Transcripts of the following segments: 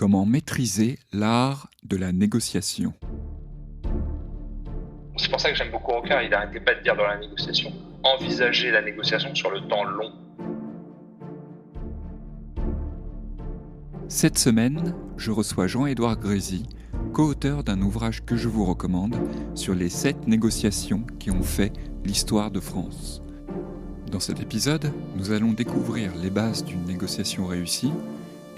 Comment maîtriser l'art de la négociation? C'est pour ça que j'aime beaucoup Rocard, il n'arrêtait pas de dire dans la négociation, envisager la négociation sur le temps long. Cette semaine, je reçois Jean-Édouard Grésy, co-auteur d'un ouvrage que je vous recommande sur les 7 négociations qui ont fait l'histoire de France. Dans cet épisode, nous allons découvrir les bases d'une négociation réussie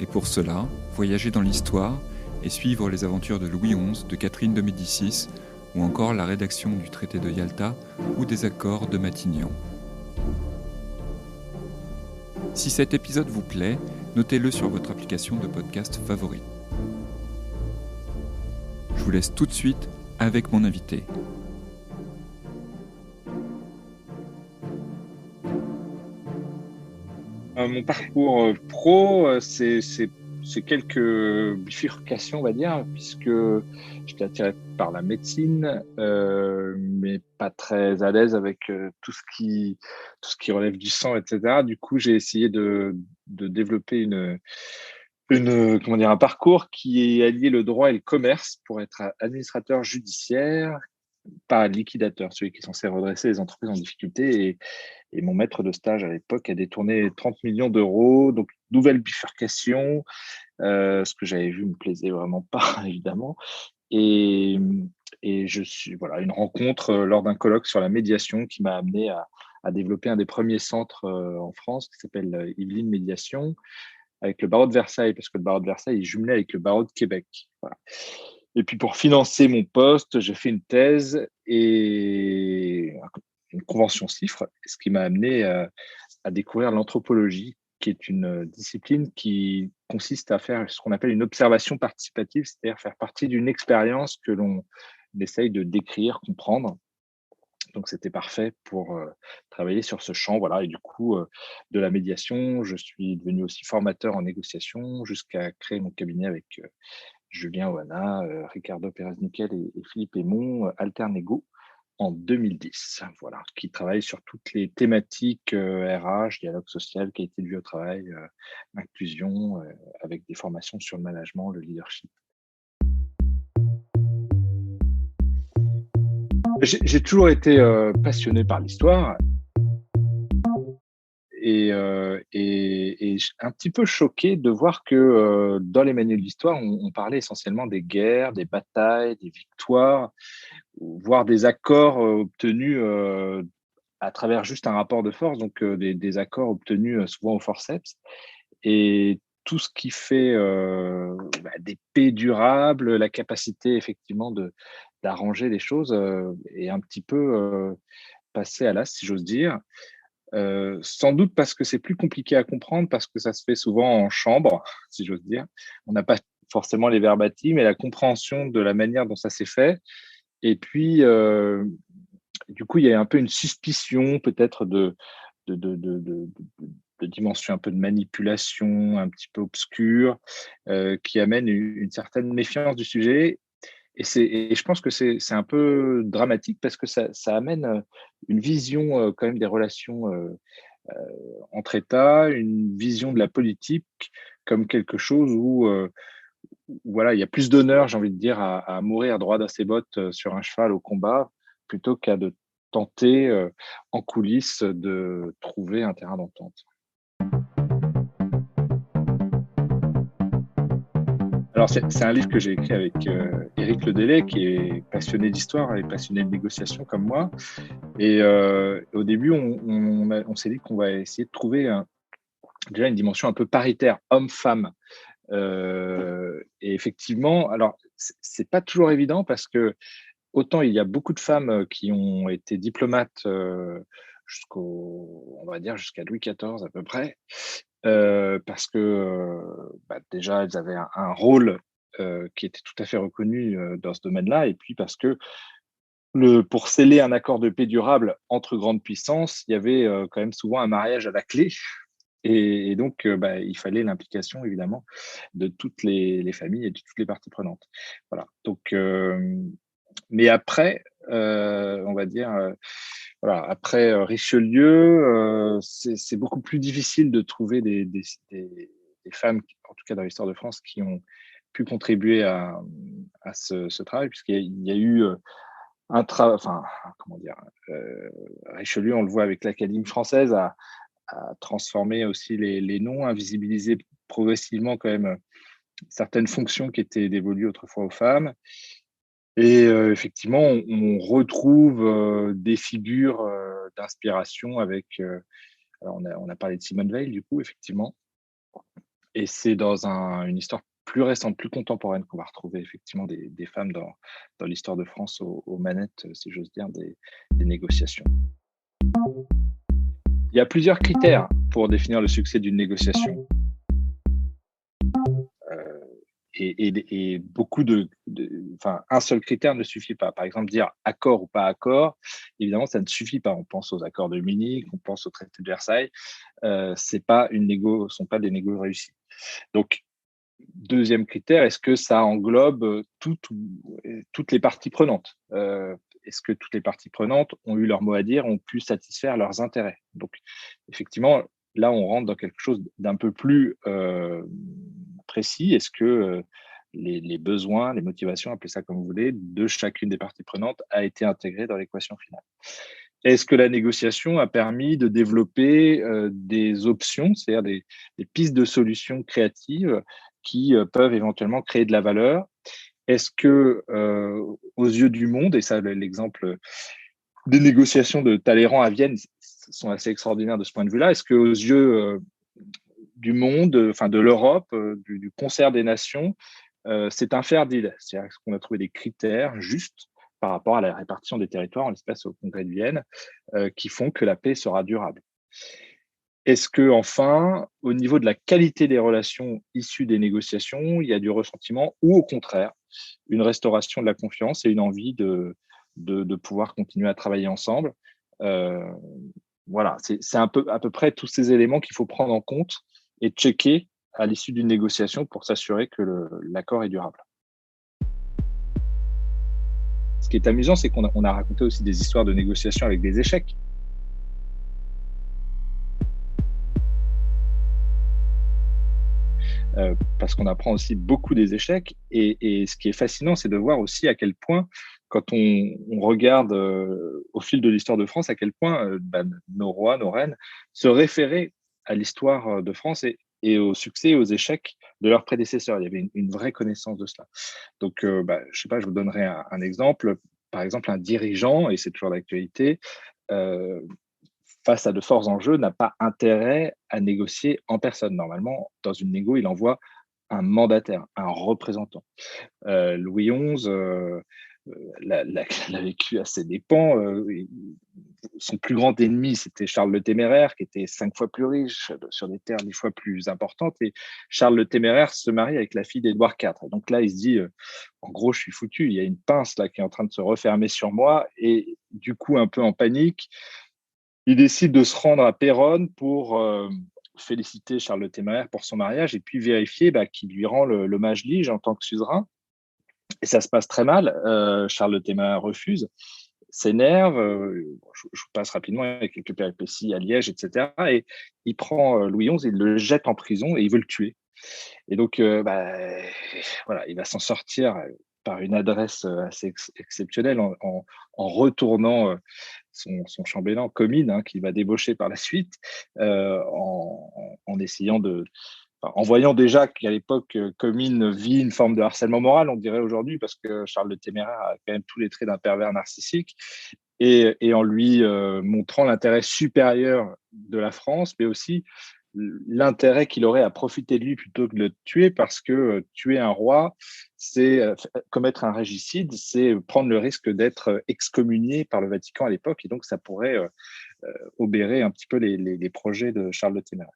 et pour cela, voyager dans l'histoire et suivre les aventures de Louis XI, de Catherine de Médicis ou encore la rédaction du traité de Yalta ou des accords de Matignon. Si cet épisode vous plaît, notez-le sur votre application de podcast favorite. Je vous laisse tout de suite avec mon invité. Mon parcours pro, c'est quelques bifurcations, on va dire, puisque j'étais attiré par la médecine, mais pas très à l'aise avec tout ce qui relève du sang, etc. Du coup, j'ai essayé de développer un parcours qui alliait le droit et le commerce pour être administrateur judiciaire, pas liquidateur, celui qui est censé redresser les entreprises en difficulté. Et mon maître de stage à l'époque a détourné 30 millions d'euros. Donc, nouvelle bifurcation. Ce que j'avais vu me plaisait vraiment pas, évidemment. Et, voilà, une rencontre lors d'un colloque sur la médiation qui m'a amené à développer un des premiers centres en France qui s'appelle Yvelines Médiation, avec le barreau de Versailles, parce que le barreau de Versailles est jumelé avec le barreau de Québec. Voilà. Et puis pour financer mon poste, j'ai fait une thèse et une convention CIFRE, ce qui m'a amené à découvrir l'anthropologie, qui est une discipline qui consiste à faire ce qu'on appelle une observation participative, c'est-à-dire faire partie d'une expérience que l'on essaye de décrire, comprendre. Donc, c'était parfait pour travailler sur ce champ. Voilà. Et du coup, de la médiation, je suis devenu aussi formateur en négociation jusqu'à créer mon cabinet avec Julien Oana, Ricardo Pérez-Nickel et Philippe Aymon, Alternego, en 2010. Voilà, qui travaille sur toutes les thématiques RH, dialogue social, qualité de vie au travail, inclusion, avec des formations sur le management, le leadership. J'ai toujours été passionné par l'histoire et un petit peu choqué de voir que dans les manuels d'histoire, on parlait essentiellement des guerres, des batailles, des victoires, voire des accords obtenus à travers juste un rapport de force, donc des accords obtenus souvent au forceps. Et tout ce qui fait des paix durables, la capacité effectivement d'arranger les choses est un petit peu passé à l'as, si j'ose dire. Sans doute parce que c'est plus compliqué à comprendre, parce que ça se fait souvent en chambre, si j'ose dire. On n'a pas forcément les verbatim, mais la compréhension de la manière dont ça s'est fait. Et puis, du coup, il y a un peu une suspicion peut-être de dimension un peu de manipulation, un petit peu obscure, qui amène une certaine méfiance du sujet. Et je pense que c'est un peu dramatique parce que ça amène une vision quand même des relations entre États, une vision de la politique comme quelque chose où voilà, il y a plus d'honneur, j'ai envie de dire, à mourir droit dans ses bottes sur un cheval au combat, plutôt qu'à de tenter en coulisses de trouver un terrain d'entente. Alors, c'est un livre que j'ai écrit avec Éric Ledélé, qui est passionné d'histoire et passionné de négociation comme moi. Et au début, on s'est dit qu'on va essayer de trouver déjà une dimension un peu paritaire, homme-femme. Et effectivement, alors, c'est pas toujours évident parce que autant il y a beaucoup de femmes qui ont été diplomates on va dire, jusqu'à Louis XIV à peu près, parce que déjà, elles avaient un rôle qui était tout à fait reconnu dans ce domaine-là, et puis parce que pour sceller un accord de paix durable entre grandes puissances, il y avait quand même souvent un mariage à la clé. Et donc, il fallait l'implication, évidemment, de toutes les familles et de toutes les parties prenantes. Voilà. Donc, mais après, on va dire, voilà, après Richelieu, c'est beaucoup plus difficile de trouver des femmes, en tout cas dans l'histoire de France, qui ont pu contribuer à ce travail, puisqu'il y a eu comment dire, Richelieu, on le voit avec l'Académie française, a transformé aussi les noms, invisibilisé progressivement quand même certaines fonctions qui étaient dévolues autrefois aux femmes. Et effectivement, on retrouve des figures d'inspiration avec. Alors on a parlé de Simone Veil, du coup, effectivement. Et c'est dans une histoire plus récente, plus contemporaine, qu'on va retrouver effectivement des femmes dans l'histoire de France aux manettes, si j'ose dire, des négociations. Il y a plusieurs critères pour définir le succès d'une négociation. Et beaucoup un seul critère ne suffit pas. Par exemple, dire accord ou pas accord, évidemment, ça ne suffit pas. On pense aux accords de Munich, on pense au traité de Versailles. Sont pas des négos réussis. Donc, deuxième critère, est-ce que ça englobe toutes les parties prenantes? Est-ce que toutes les parties prenantes ont eu leur mot à dire, ont pu satisfaire leurs intérêts? Donc, effectivement, là, on rentre dans quelque chose d'un peu plus précis. Est-ce que les besoins, les motivations, appelez ça comme vous voulez, de chacune des parties prenantes a été intégré dans l'équation finale? Est-ce que la négociation a permis de développer des options, c'est-à-dire des pistes de solutions créatives qui peuvent éventuellement créer de la valeur? Est-ce que, aux yeux du monde, et ça, l'exemple des négociations de Talleyrand à Vienne sont assez extraordinaires de ce point de vue-là, est-ce qu'aux yeux du monde, de l'Europe, du concert des nations, c'est un fair deal? C'est-à-dire qu'on a trouvé des critères justes par rapport à la répartition des territoires, en l'espèce au Congrès de Vienne, qui font que la paix sera durable. Est-ce que, enfin, au niveau de la qualité des relations issues des négociations, il y a du ressentiment ou au contraire, une restauration de la confiance et une envie de pouvoir continuer à travailler ensemble? Voilà, c'est à peu près tous ces éléments qu'il faut prendre en compte et checker à l'issue d'une négociation pour s'assurer que l'accord est durable. Ce qui est amusant, c'est qu'on a raconté aussi des histoires de négociations avec des échecs. Parce qu'on apprend aussi beaucoup des échecs. Et ce qui est fascinant, c'est de voir aussi à quel point, quand on regarde au fil de l'histoire de France, à quel point nos rois, nos reines se référaient à l'histoire de France et aux succès et aux échecs de leurs prédécesseurs. Il y avait une vraie connaissance de cela. Donc, je sais pas, je vous donnerai un exemple. Par exemple, un dirigeant, et c'est toujours d'actualité, face à de forts enjeux, n'a pas intérêt à négocier en personne. Normalement, dans une négo, il envoie un mandataire, un représentant. Louis XI l'a vécu à ses dépens. Son plus grand ennemi, c'était Charles le Téméraire, qui était 5 fois plus riche, sur des terres 10 fois plus importantes. Et Charles le Téméraire se marie avec la fille d'Édouard IV. Donc là, il se dit, en gros, je suis foutu. Il y a une pince là qui est en train de se refermer sur moi. Et du coup, un peu en panique, il décide de se rendre à Péronne pour féliciter Charles le Téméraire pour son mariage et puis vérifier qu'il lui rend l'hommage lige en tant que suzerain. Et ça se passe très mal. Charles le Téméraire refuse, s'énerve. Je vous passe rapidement avec quelques péripéties à Liège, etc. Et il prend Louis XI, il le jette en prison et il veut le tuer. Et donc, voilà, il va s'en sortir par une adresse assez exceptionnelle en retournant son chambellan, Comines, qui va débaucher par la suite, en essayant en voyant déjà qu'à l'époque, Comines vit une forme de harcèlement moral, on dirait aujourd'hui, parce que Charles le Téméraire a quand même tous les traits d'un pervers narcissique, et en lui montrant l'intérêt supérieur de la France, mais aussi l'intérêt qu'il aurait à profiter de lui plutôt que de le tuer, parce que tuer un roi, c'est commettre un régicide, c'est prendre le risque d'être excommunié par le Vatican à l'époque, et donc ça pourrait obérer un petit peu les projets de Charles le Téméraire.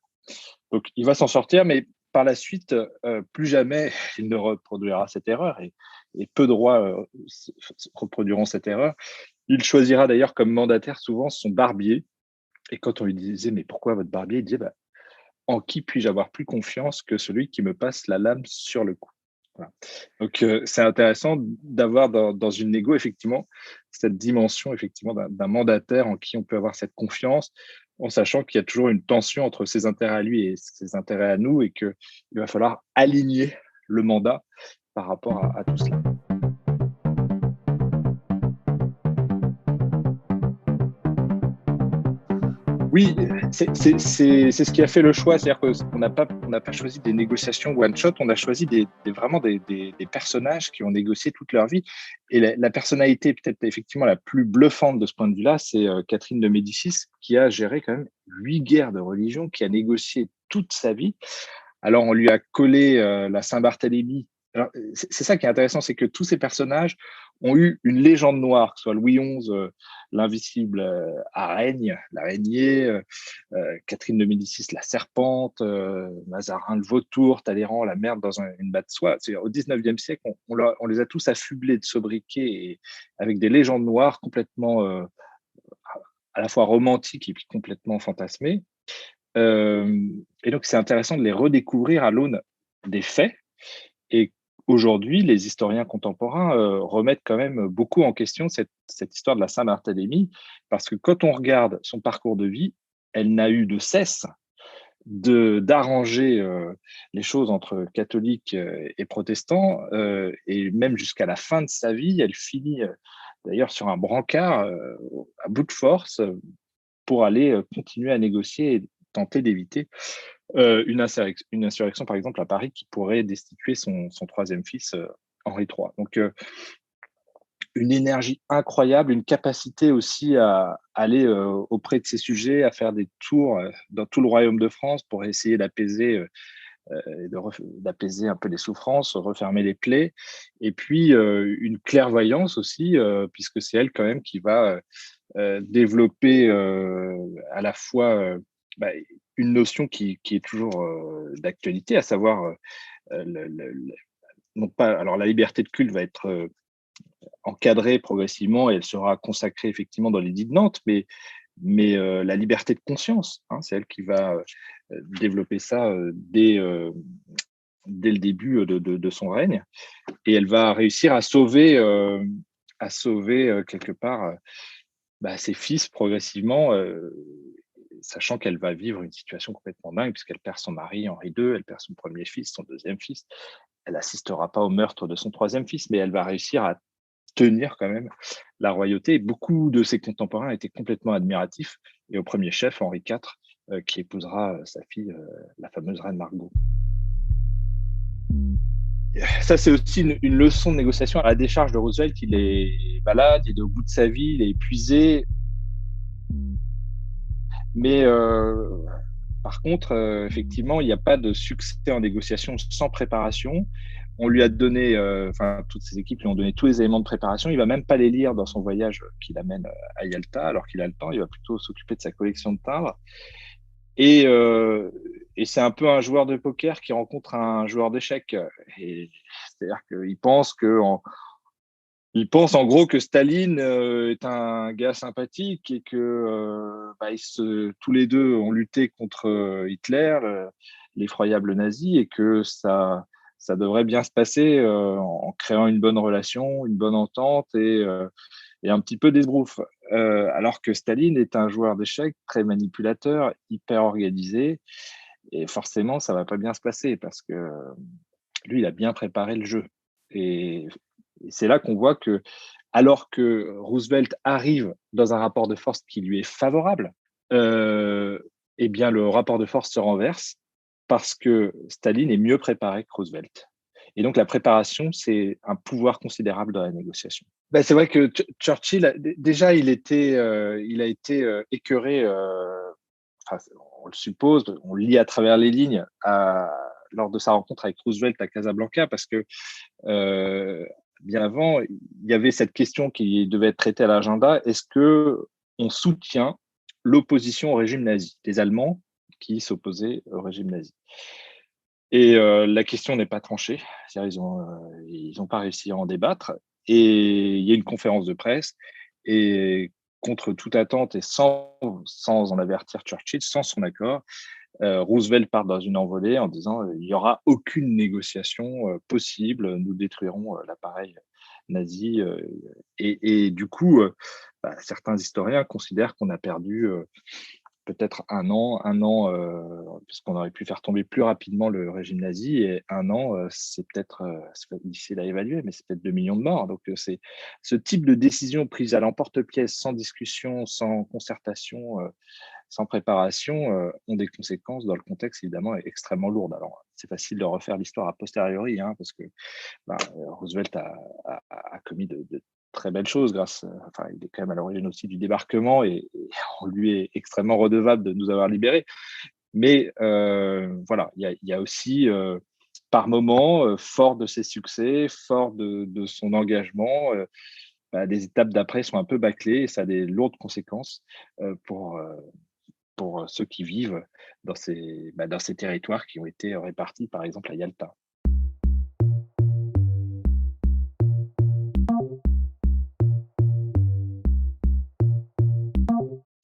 Donc il va s'en sortir, mais par la suite, plus jamais il ne reproduira cette erreur, et peu de rois reproduiront cette erreur. Il choisira d'ailleurs comme mandataire souvent son barbier, et quand on lui disait « mais pourquoi votre barbier ?» il disait « en qui puis-je avoir plus confiance que celui qui me passe la lame sur le cou ?» Voilà. Donc, c'est intéressant d'avoir dans une négo, effectivement, cette dimension, effectivement, d'un mandataire en qui on peut avoir cette confiance, en sachant qu'il y a toujours une tension entre ses intérêts à lui et ses intérêts à nous, et qu'il va falloir aligner le mandat par rapport à tout cela. Oui, c'est ce qui a fait le choix. C'est-à-dire qu'on n'a pas choisi des négociations one-shot, on a choisi vraiment des personnages qui ont négocié toute leur vie. Et la personnalité peut-être effectivement la plus bluffante de ce point de vue-là, c'est Catherine de Médicis, qui a géré quand même 8 guerres de religion, qui a négocié toute sa vie. Alors, on lui a collé la Saint-Barthélemy. Alors, c'est ça qui est intéressant, c'est que tous ces personnages ont eu une légende noire, que ce soit Louis XI, l'invisible l'araignée, Catherine de Médicis, la serpente, Mazarin, le vautour, Talleyrand, la merde dans une batte de soie. Au XIXe siècle, on les a tous affublés de sobriquets et avec des légendes noires complètement à la fois romantiques et puis complètement fantasmées. Et donc, c'est intéressant de les redécouvrir à l'aune des faits. Et aujourd'hui, les historiens contemporains remettent quand même beaucoup en question cette histoire de la Saint-Barthélemy, parce que quand on regarde son parcours de vie, elle n'a eu de cesse d'arranger les choses entre catholiques et protestants, et même jusqu'à la fin de sa vie, elle finit d'ailleurs sur un brancard à bout de force pour aller continuer à négocier et tenter d'éviter une insurrection, par exemple, à Paris, qui pourrait destituer son troisième fils, Henri III. Donc, une énergie incroyable, une capacité aussi à aller auprès de ses sujets, à faire des tours dans tout le royaume de France pour essayer d'apaiser d'apaiser un peu les souffrances, refermer les plaies, et puis une clairvoyance aussi, puisque c'est elle quand même qui va développer à la fois bah, une notion qui est toujours d'actualité, à savoir non pas, alors la liberté de culte va être encadrée progressivement et elle sera consacrée effectivement dans l'édit de Nantes, mais la liberté de conscience, hein, c'est elle qui va développer ça dès le début de son règne, et elle va réussir à sauver quelque part ses fils progressivement, sachant qu'elle va vivre une situation complètement dingue, puisqu'elle perd son mari Henri II, elle perd son premier fils, son deuxième fils. Elle n'assistera pas au meurtre de son troisième fils, mais elle va réussir à tenir quand même la royauté. Et beaucoup de ses contemporains étaient complètement admiratifs, et au premier chef, Henri IV, qui épousera sa fille, la fameuse reine Margot. Ça, c'est aussi une leçon de négociation à la décharge de Roosevelt. Il est malade, il est au bout de sa vie, il est épuisé. Mais par contre, effectivement, il n'y a pas de succès en négociation sans préparation. On lui a donné, toutes ses équipes lui ont donné tous les éléments de préparation. Il va même pas les lire dans son voyage qu'il amène à Yalta, alors qu'il a le temps. Il va plutôt s'occuper de sa collection de timbres. Et c'est un peu un joueur de poker qui rencontre un joueur d'échecs. C'est-à-dire qu'il pense en gros que Staline est un gars sympathique et que tous les deux ont lutté contre Hitler, l'effroyable nazi, et que ça devrait bien se passer en créant une bonne relation, une bonne entente et un petit peu d'esbrouf. Alors que Staline est un joueur d'échecs très manipulateur, hyper organisé, et forcément, ça va pas bien se passer parce que lui, il a bien préparé le jeu. Et c'est là qu'on voit que, alors que Roosevelt arrive dans un rapport de force qui lui est favorable, eh bien, le rapport de force se renverse parce que Staline est mieux préparé que Roosevelt. Et donc, la préparation, c'est un pouvoir considérable dans la négociation. C'est vrai que Churchill, déjà, il a été écœuré, on le suppose, on le lit à travers les lignes, lors de sa rencontre avec Roosevelt à Casablanca, parce que bien avant, il y avait cette question qui devait être traitée à l'agenda: est-ce que on soutient l'opposition au régime nazi, les Allemands qui s'opposaient au régime nazi? Et la question n'est pas tranchée, c'est-à-dire ils ont pas réussi à en débattre, et il y a une conférence de presse, et contre toute attente et sans en avertir Churchill, sans son accord, Roosevelt part dans une envolée en disant il n'y aura aucune négociation possible, nous détruirons l'appareil nazi. Et du coup, certains historiens considèrent qu'on a perdu peut-être un an, puisqu'on aurait pu faire tomber plus rapidement le régime nazi, et un an, c'est peut-être difficile à évaluer, mais c'est peut-être 2 millions de morts. Donc, c'est ce type de décision prise à l'emporte-pièce, sans discussion, sans concertation, sans préparation, ont des conséquences dans le contexte évidemment extrêmement lourdes. Alors, c'est facile de refaire l'histoire a posteriori, hein, parce que Roosevelt a commis de très belles choses enfin, il est quand même à l'origine aussi du débarquement, et on lui est extrêmement redevable de nous avoir libérés. Mais voilà, il y a aussi, par moment, fort de ses succès, fort de son engagement, des étapes d'après sont un peu bâclées, et ça a des lourdes conséquences pour ceux qui vivent dans ces territoires qui ont été répartis, par exemple, à Yalta.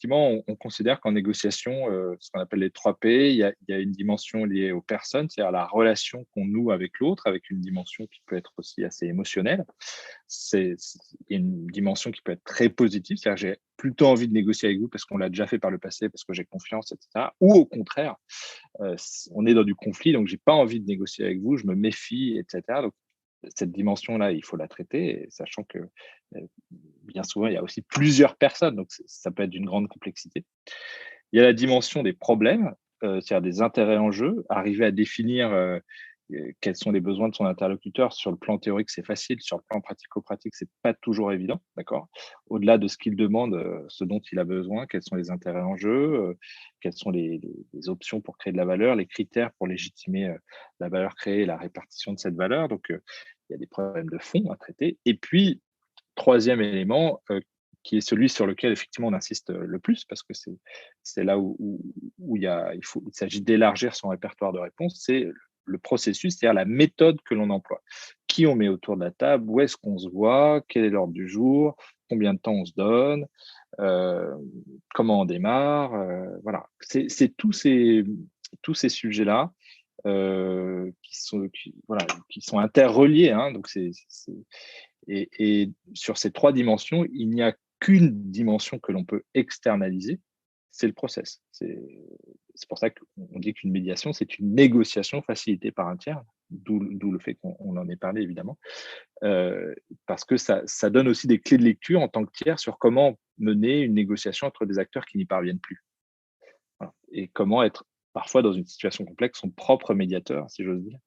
Effectivement, on considère qu'en négociation, ce qu'on appelle les 3 P, il y a une dimension liée aux personnes, c'est-à-dire la relation qu'on noue avec l'autre, avec une dimension qui peut être aussi assez émotionnelle. Il y a une dimension qui peut être très positive, c'est-à-dire j'ai plutôt envie de négocier avec vous parce qu'on l'a déjà fait par le passé, parce que j'ai confiance, etc. Ou au contraire, on est dans du conflit, donc j'ai pas envie de négocier avec vous, je me méfie, etc. Donc cette dimension-là, il faut la traiter, sachant que bien souvent, il y a aussi plusieurs personnes, donc ça peut être d'une grande complexité. Il y a la dimension des problèmes, c'est-à-dire des intérêts en jeu, arriver à définir quels sont les besoins de son interlocuteur. Sur le plan théorique, c'est facile, sur le plan pratico-pratique, c'est pas toujours évident, d'accord. Au-delà de ce qu'il demande, ce dont il a besoin, quels sont les intérêts en jeu, quelles sont les options pour créer de la valeur, les critères pour légitimer la valeur créée et la répartition de cette valeur. Donc, il y a des problèmes de fond à traiter. Et puis, troisième élément, qui est celui sur lequel effectivement on insiste le plus, parce que c'est là où il s'agit d'élargir son répertoire de réponses, c'est le processus, c'est-à-dire la méthode que l'on emploie. Qui on met autour de la table, où est-ce qu'on se voit, quel est l'ordre du jour, combien de temps on se donne, comment on démarre, voilà. C'est tous ces sujets-là qui sont interreliés, hein, donc et sur ces 3 dimensions, il n'y a qu'une dimension que l'on peut externaliser, c'est le process. C'est pour ça qu'on dit qu'une médiation, c'est une négociation facilitée par un tiers, d'où le fait qu'on en ait parlé évidemment, parce que ça donne aussi des clés de lecture en tant que tiers sur comment mener une négociation entre des acteurs qui n'y parviennent plus. Voilà. Et comment être parfois dans une situation complexe son propre médiateur, si j'ose dire,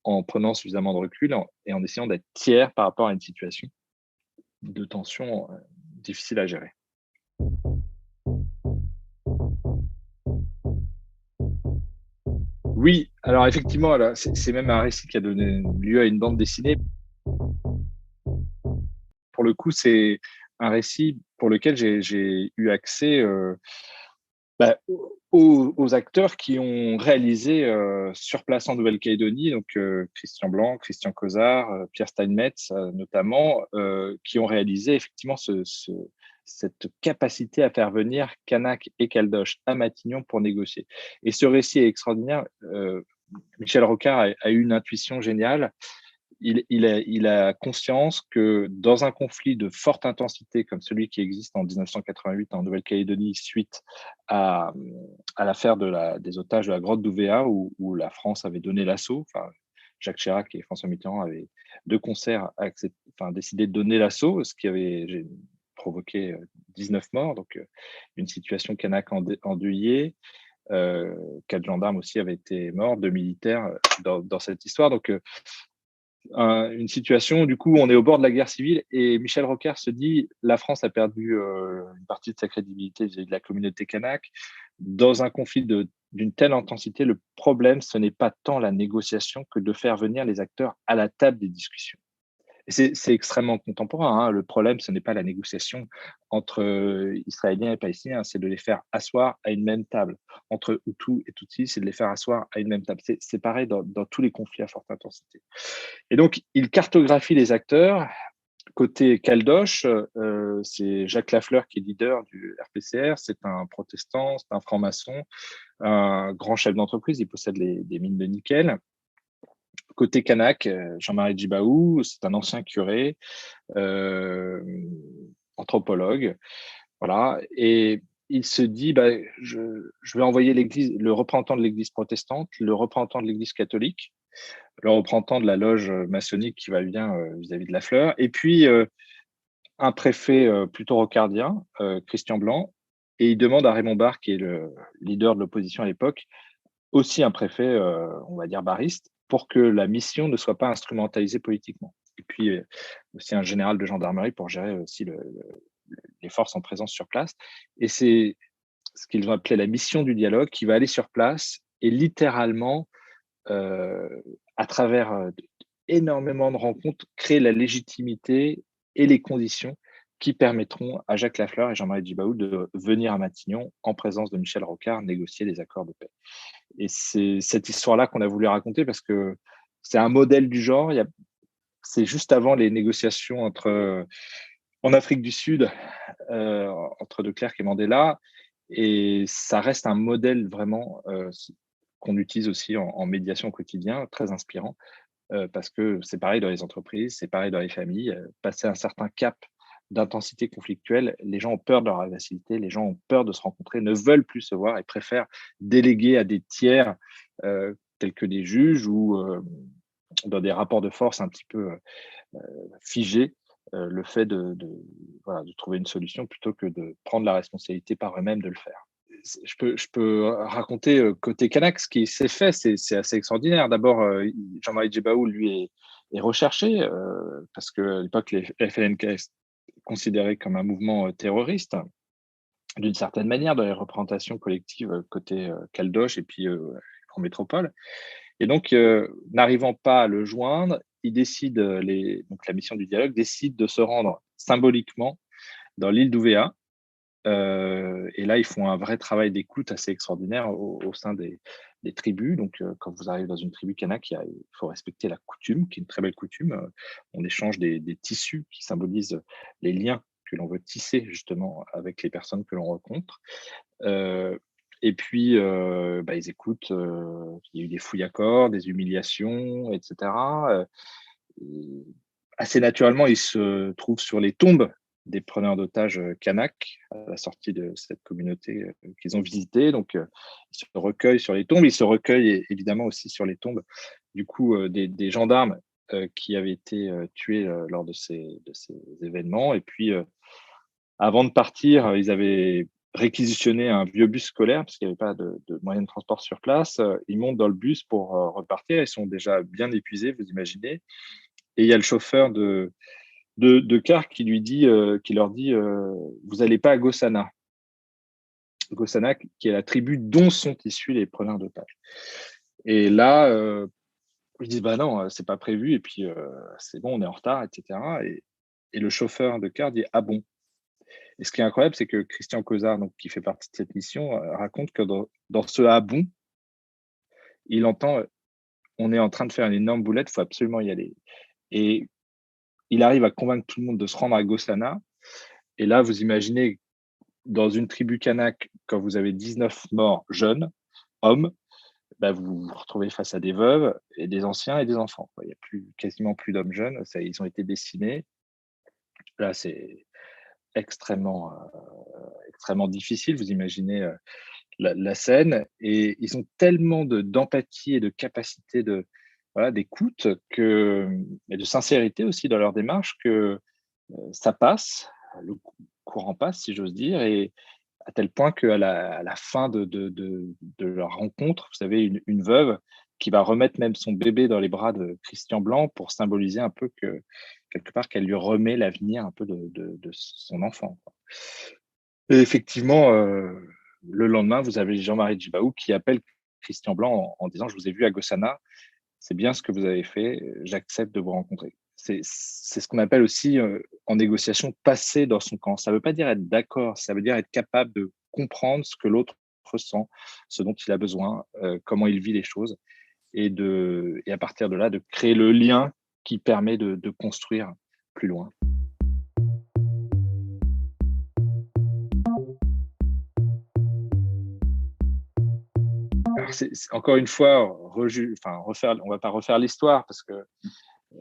en prenant suffisamment de recul et en essayant d'être tiers par rapport à une situation de tension difficile à gérer. Oui, alors effectivement, alors, c'est même un récit qui a donné lieu à une bande dessinée. Pour le coup, c'est un récit pour lequel j'ai eu accès aux acteurs qui ont réalisé sur place en Nouvelle-Calédonie, donc Christian Blanc, Christian Cozart, Pierre Steinmetz notamment, qui ont réalisé effectivement cette capacité à faire venir Kanak et Caldoche à Matignon pour négocier. Et ce récit est extraordinaire. Michel Rocard a eu une intuition géniale. Il a conscience que dans un conflit de forte intensité comme celui qui existe en 1988 en Nouvelle-Calédonie suite à l'affaire des otages de la grotte d'Ouvéa où la France avait donné l'assaut, enfin, Jacques Chirac et François Mitterrand avaient de concert décidé de donner l'assaut, ce qui avait provoqué 19 morts, donc une situation kanak endeuillée. 4 gendarmes aussi avaient été morts, 2 militaires dans cette histoire. Donc, une situation où, du coup, on est au bord de la guerre civile et Michel Rocard se dit la France a perdu une partie de sa crédibilité vis-à-vis de la communauté kanak. Dans un conflit d'une telle intensité, le problème, ce n'est pas tant la négociation que de faire venir les acteurs à la table des discussions. C'est extrêmement contemporain, hein. Le problème, ce n'est pas la négociation entre Israéliens et Palestiniens, c'est de les faire asseoir à une même table. Entre Hutus et Tutsis, c'est de les faire asseoir à une même table. C'est pareil dans tous les conflits à forte intensité. Et donc, il cartographie les acteurs. Côté Caldoche, c'est Jacques Lafleur qui est leader du RPCR. C'est un protestant, c'est un franc-maçon, un grand chef d'entreprise. Il possède des mines de nickel. Côté Kanak, Jean-Marie Djibaou, c'est un ancien curé, anthropologue. Voilà. Et il se dit, je vais envoyer le représentant de l'Église protestante, le représentant de l'Église catholique, le représentant de la loge maçonnique qui va bien vis-à-vis de la fleur, et puis un préfet plutôt rocardien, Christian Blanc, et il demande à Raymond Barre, qui est le leader de l'opposition à l'époque, aussi un préfet, on va dire barriste, pour que la mission ne soit pas instrumentalisée politiquement. Et puis aussi un général de gendarmerie pour gérer aussi les forces en présence sur place. Et c'est ce qu'ils ont appelé la mission du dialogue, qui va aller sur place et littéralement, à travers énormément de rencontres, créer la légitimité et les conditions qui permettront à Jacques Lafleur et Jean-Marie Djibaou de venir à Matignon en présence de Michel Rocard négocier des accords de paix. Et c'est cette histoire-là qu'on a voulu raconter parce que c'est un modèle du genre. C'est juste avant les négociations en Afrique du Sud entre De Klerk et Mandela. Et ça reste un modèle vraiment qu'on utilise aussi en médiation au quotidien, très inspirant, parce que c'est pareil dans les entreprises, c'est pareil dans les familles. Passer un certain cap d'intensité conflictuelle, les gens ont peur de leur agressivité, les gens ont peur de se rencontrer, ne veulent plus se voir et préfèrent déléguer à des tiers tels que des juges ou dans des rapports de force un petit peu figés, le fait voilà, de trouver une solution plutôt que de prendre la responsabilité par eux-mêmes de le faire. Je peux raconter côté Kanak ce qui s'est fait, c'est assez extraordinaire. D'abord, Jean-Marie Djibaou, lui, est recherché parce qu'à l'époque, les FLNK est considéré comme un mouvement terroriste d'une certaine manière dans les représentations collectives côté Caldoche et puis en métropole. Et donc, n'arrivant pas à le joindre, il décide, donc la mission du dialogue décide de se rendre symboliquement dans l'île d'Ouvéa. Et là, ils font un vrai travail d'écoute assez extraordinaire au sein des tribus. Donc, quand vous arrivez dans une tribu kanak, il faut respecter la coutume, qui est une très belle coutume. On échange des tissus qui symbolisent les liens que l'on veut tisser justement avec les personnes que l'on rencontre. Et puis, ils écoutent. Il y a eu des fouilles à corps, des humiliations, etc. Assez naturellement, ils se trouvent sur les tombes des preneurs d'otages kanak à la sortie de cette communauté qu'ils ont visitée. Donc, ils se recueillent sur les tombes. Ils se recueillent évidemment aussi sur les tombes du coup des gendarmes qui avaient été tués lors de ces événements. Et puis, avant de partir, ils avaient réquisitionné un vieux bus scolaire parce qu'il n'y avait pas de moyen de transport sur place. Ils montent dans le bus pour repartir. Ils sont déjà bien épuisés, vous imaginez. Et il y a le chauffeur de car qui leur dit vous n'allez pas à Gossana. Gossana, qui est la tribu dont sont issus les preneurs d'otages. Et là, ils disent bah non, c'est pas prévu, et puis c'est bon, on est en retard, etc. Et le chauffeur de car dit ah bon. Et ce qui est incroyable, c'est que Christian Cozard, donc, qui fait partie de cette mission, raconte que dans ce ah bon, il entend on est en train de faire une énorme boulette, il faut absolument y aller. Et il arrive à convaincre tout le monde de se rendre à Gossana. Et là, vous imaginez, dans une tribu kanak, quand vous avez 19 morts jeunes, hommes, vous vous retrouvez face à des veuves et des anciens et des enfants. Il n'y a quasiment plus d'hommes jeunes, ils ont été décimés. Là, c'est extrêmement, extrêmement difficile. Vous imaginez la scène, et ils ont tellement d'empathie et de capacité d'écoute et de sincérité aussi dans leur démarche que ça passe, le courant passe, si j'ose dire, et à tel point qu'à la fin de leur rencontre, vous savez, une veuve qui va remettre même son bébé dans les bras de Christian Blanc pour symboliser un peu que, quelque part, qu'elle lui remet l'avenir un peu de son enfant. Et effectivement, le lendemain, vous avez Jean-Marie Djibaou qui appelle Christian Blanc en disant « Je vous ai vu à Gossana, c'est bien ce que vous avez fait, j'accepte de vous rencontrer ». C'est ce qu'on appelle aussi en négociation passer dans son camp. Ça ne veut pas dire être d'accord, ça veut dire être capable de comprendre ce que l'autre ressent, ce dont il a besoin, comment il vit les choses, et à partir de là, de créer le lien qui permet de construire plus loin. Alors encore une fois, on ne va pas refaire l'histoire parce que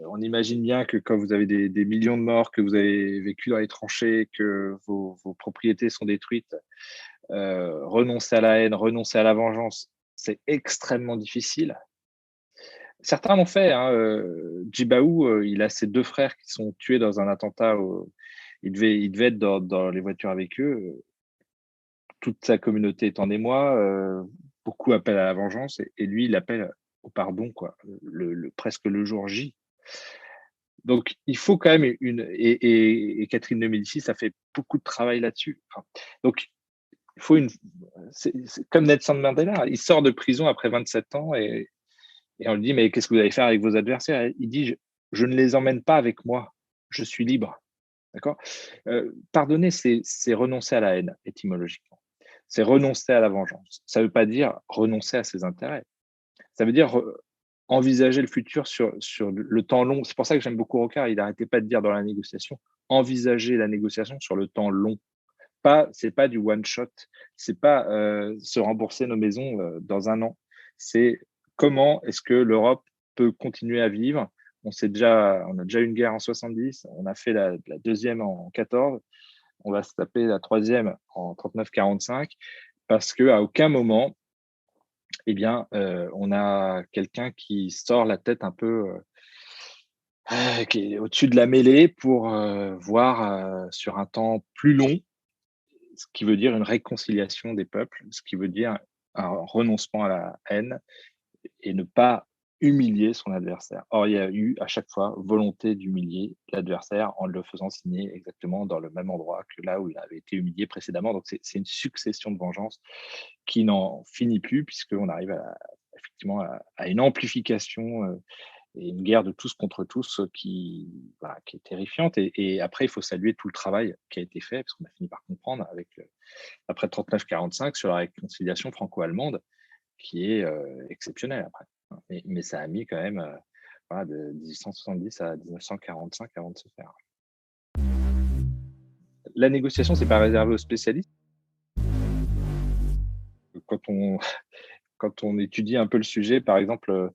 on imagine bien que quand vous avez des millions de morts, que vous avez vécu dans les tranchées, que vos propriétés sont détruites, renoncer à la haine, renoncer à la vengeance, c'est extrêmement difficile. Certains l'ont fait. Djibaou, il a ses 2 frères qui sont tués dans un attentat. Il devait être dans les voitures avec eux. Toute sa communauté est en émoi. Beaucoup appellent à la vengeance et lui, il appelle au pardon, quoi, presque le jour J. Donc, il faut quand même et Catherine de Médicis a fait beaucoup de travail là-dessus. Donc, il faut c'est comme Nelson Mandela. Il sort de prison après 27 ans et on lui dit, mais qu'est-ce que vous allez faire avec vos adversaires? Il dit, je ne les emmène pas avec moi, je suis libre. D'accord? Pardonner, c'est renoncer à la haine, étymologiquement. C'est renoncer à la vengeance. Ça ne veut pas dire renoncer à ses intérêts. Ça veut dire envisager le futur sur le temps long. C'est pour ça que j'aime beaucoup Rocard. Il n'arrêtait pas de dire dans la négociation, envisager la négociation sur le temps long. C'est pas du one shot. C'est pas se rembourser nos maisons dans 1 an. C'est comment est-ce que l'Europe peut continuer à vivre. On a déjà eu une guerre en 70, on a fait la deuxième en 14, on va se taper la troisième en 39-45, parce qu'à aucun moment, on a quelqu'un qui sort la tête un peu qui est au-dessus de la mêlée pour voir sur un temps plus long, ce qui veut dire une réconciliation des peuples, ce qui veut dire un renoncement à la haine et ne pas humilier son adversaire. Or, il y a eu à chaque fois volonté d'humilier l'adversaire en le faisant signer exactement dans le même endroit que là où il avait été humilié précédemment. Donc, c'est une succession de vengeances qui n'en finit plus, puisqu'on arrive effectivement à une amplification et une guerre de tous contre tous qui est terrifiante. Et après, il faut saluer tout le travail qui a été fait, parce qu'on a fini par comprendre après 39-45 sur la réconciliation franco-allemande, qui est exceptionnelle après. Mais ça a mis quand même de 1870 à 1945 avant de se faire. La négociation, c'est pas réservé aux spécialistes. Quand on étudie un peu le sujet, par exemple,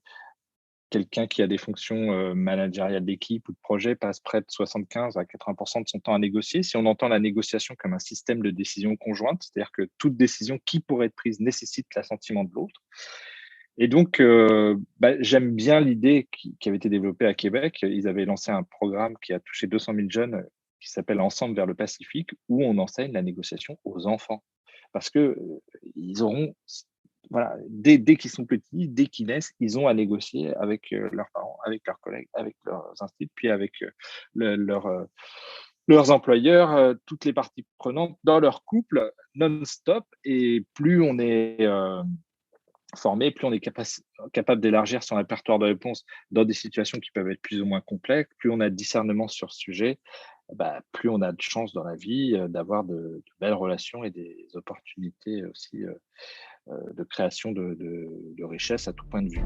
quelqu'un qui a des fonctions managériales d'équipe ou de projet passe près de 75 à 80% de son temps à négocier. Si on entend la négociation comme un système de décision conjointe, c'est-à-dire que toute décision qui pourrait être prise nécessite l'assentiment de l'autre. Et donc, j'aime bien l'idée qui avait été développée à Québec. Ils avaient lancé un programme qui a touché 200 000 jeunes qui s'appelle Ensemble vers le Pacifique, où on enseigne la négociation aux enfants. Parce que ils auront, dès qu'ils sont petits, dès qu'ils naissent, ils ont à négocier avec leurs parents, avec leurs collègues, avec leurs instituts, puis avec leurs employeurs, toutes les parties prenantes dans leur couple non-stop. Et plus on est formé, plus on est capable d'élargir son répertoire de réponses dans des situations qui peuvent être plus ou moins complexes, plus on a de discernement sur ce sujet, plus on a de chances dans la vie d'avoir de belles relations et des opportunités aussi de création de richesse à tout point de vue.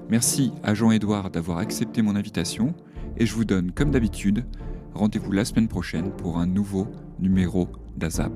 Merci à Jean-Édouard d'avoir accepté mon invitation et je vous donne, comme d'habitude, rendez-vous la semaine prochaine pour un nouveau numéro d'ASAP.